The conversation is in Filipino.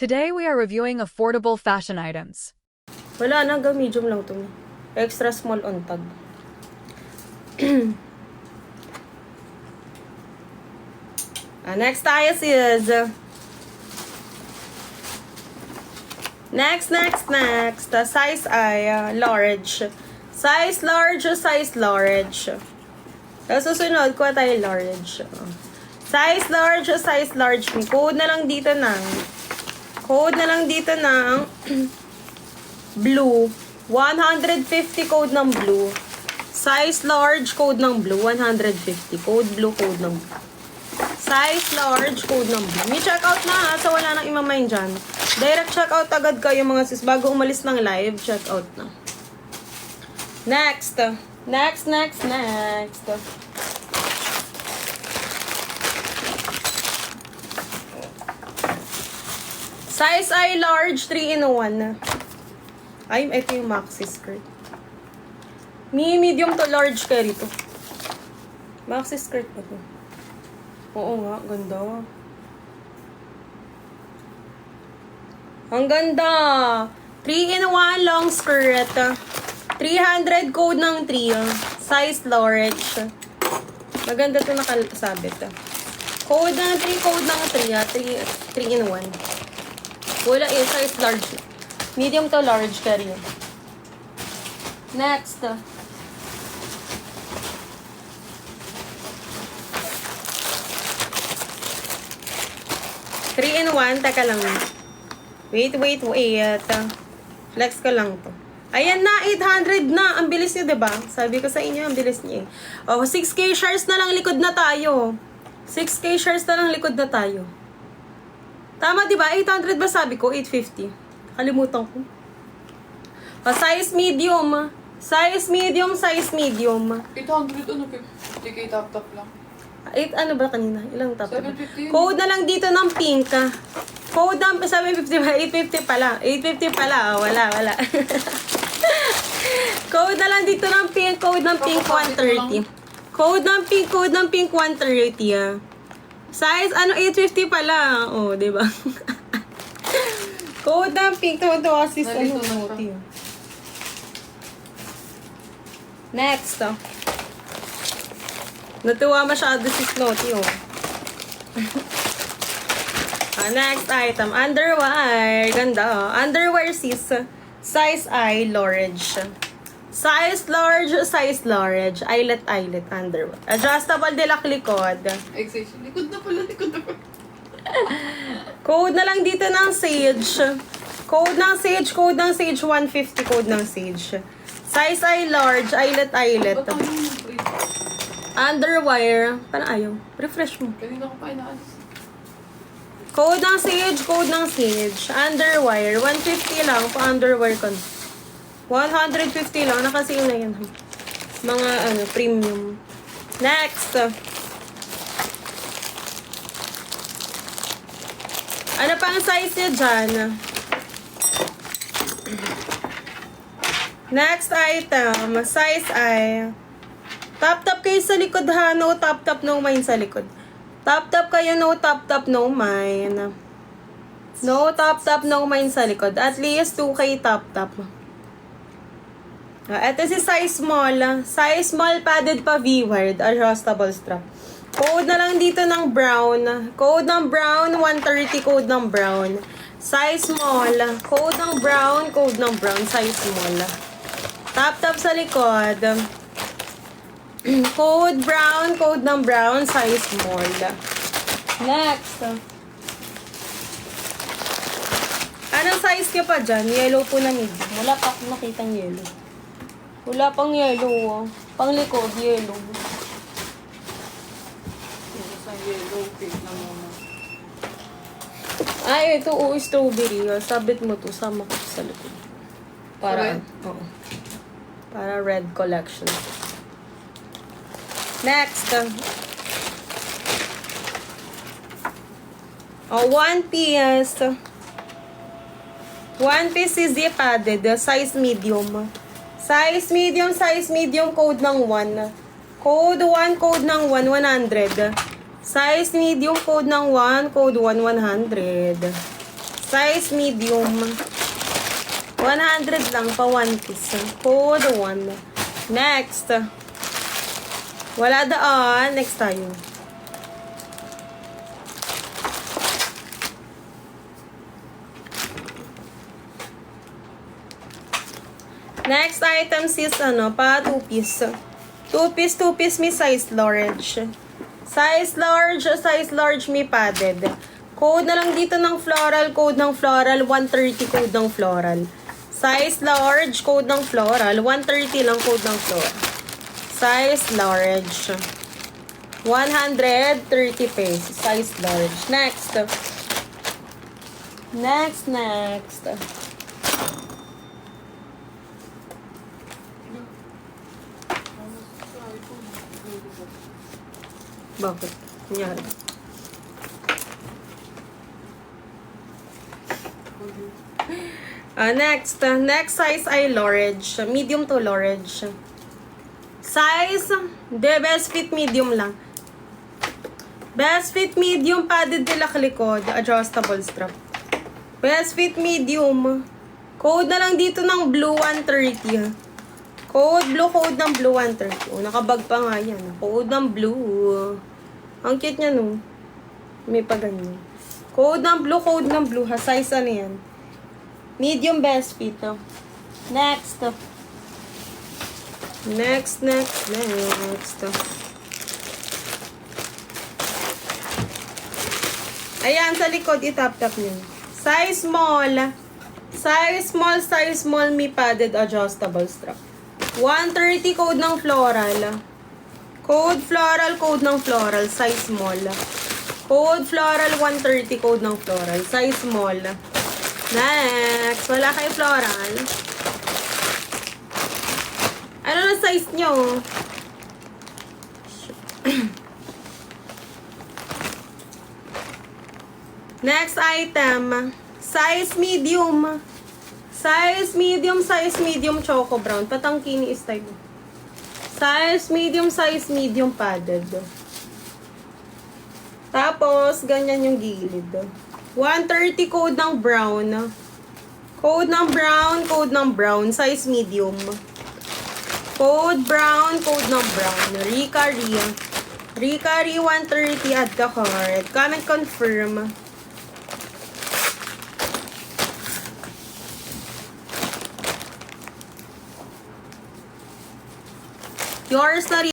Today we are reviewing affordable fashion items. Wala na, hanggang medium lang to. Extra small on tag. Next tayo is next. The size ay large. Size large. Tapos susunod, kuha tayo large. Size large. May code na lang dito ng blue. 150 code ng blue. Size large, code ng blue. 150. Code blue, code ng blue. Size large, code ng blue. May checkout na ha, so wala nang imamain dyan. Direct checkout agad kayo mga sis. Bago umalis ng live, checkout na. Next. Size I large, 3-in-1. Ay, ito yung maxi skirt. Medium to large kayo rito. Maxi skirt pa to. Oo nga, ganda. Ang ganda! 3-in-1 long skirt. 300 code ng 3. Size large. Maganda to nakasabit. Code ng 3, code ng 3. 3-in-1. Wala size large. Medium to large ka rin. Next. Three in one. Teka lang. Wait. Flex ko lang to. Ayan na, 800 na. Ang bilis niyo, diba? Sabi ko sa inyo, ang bilis niya. Oh, 6K shares na lang likod na tayo. 6K shares na lang likod na tayo. Tama, diba? 800 ba sabi ko? 850. Kalimutan ko. Size medium. Size medium. 800, 50K top lang. Ano ba kanina? Ilang top? 750. Code na lang dito ng pink. Code ng 750 ba? 850 pala. 850 pala. Wala. Code na lang dito ng pink. Code ng pink 130. Code ng pink 130. Size 850 pala. Oh, di ba? Code ng pink. Tuwa sis. Next. Natuwa masyado si Snotty, oh. Next item. Underwear. Ganda, oh. Underwear, sis. Size I, large. Size large. Eyelet, underwear. Adjustable de likod. Exactly. Likod na pala. Code na lang dito ng Sage. Code ng Sage 150. Code ng Sage. Size I, large. Eyelet. Ba't ang Underwear. Paano ayaw? Refresh mo. kanina ko pa inaalis. Code ng Sage. Underwear. 150 lang pa underwear ko. 150 lang. Nakasale na yan. Mga premium. Next. Ano pa ang size niya dyan? Next item. Size I. Top kayo sa likod ha. No top, no mine sa likod. Top kayo. No top, no mine. No top, no mine sa likod. At least 2K top. Ito si size small. Size small padded pa V-word. Adjustable strap. Code na lang dito ng brown. Code ng brown. 130 code ng brown. Size small. Code ng brown. Size small. Top sa likod. Code ng brown, size small. Next. Anong size ka pa dyan? Yellow po na medium. Wala pa akong nakitang yellow. Wala pang yellow, oh. Pang likod, yellow. Sa yellow, pink na muna. Ay, ito, strawberry. Sabit mo to, sama ko sa likod. Para, red? Oo. Para red collection. Next. One piece. One piece is zip padded. Size medium. Size medium. Code ng 1. Code 1, code ng 1, 100. Size medium, code ng 1, code 1, 100. Size medium. 100 lang pa 1 piece. Code 1. Next. Wala daan. Next tayo. Next item is pa 2 piece. 2 piece may size large. Size large may padded. Code na lang dito ng floral, code ng floral, 130 code ng floral. Size large, code ng floral, 130 lang code ng floral. Size large. 130 pesos. Size large. Next. Bakit? Nangyari. Next size ay large. Medium to large. Size, best fit medium lang. Best fit medium, padded nilak likod, adjustable strap. Best fit medium. Code na lang dito ng blue 130. Code ng blue 130. Oh, nakabag pa nga yan. Code ng blue. Ang cute niya, no? May pa ganyan. Code ng blue ha. Size ano yan? Medium best fit. Oh. Next. Ayan, sa likod, itap-tap nyo. Size small, may padded adjustable strap. 130 code ng floral. Code ng floral, size small. Code floral, 130 code ng floral, size small. Next, wala kay floral. Ano na size nyo? Next item, size medium. Size medium choco brown. Patangkini is type. Size medium padded. Tapos, ganyan yung gilid. 130 code ng brown. Code ng brown. Size medium. Code ng brown. Rika 130 add the card. Comment confirm. Yours na rin.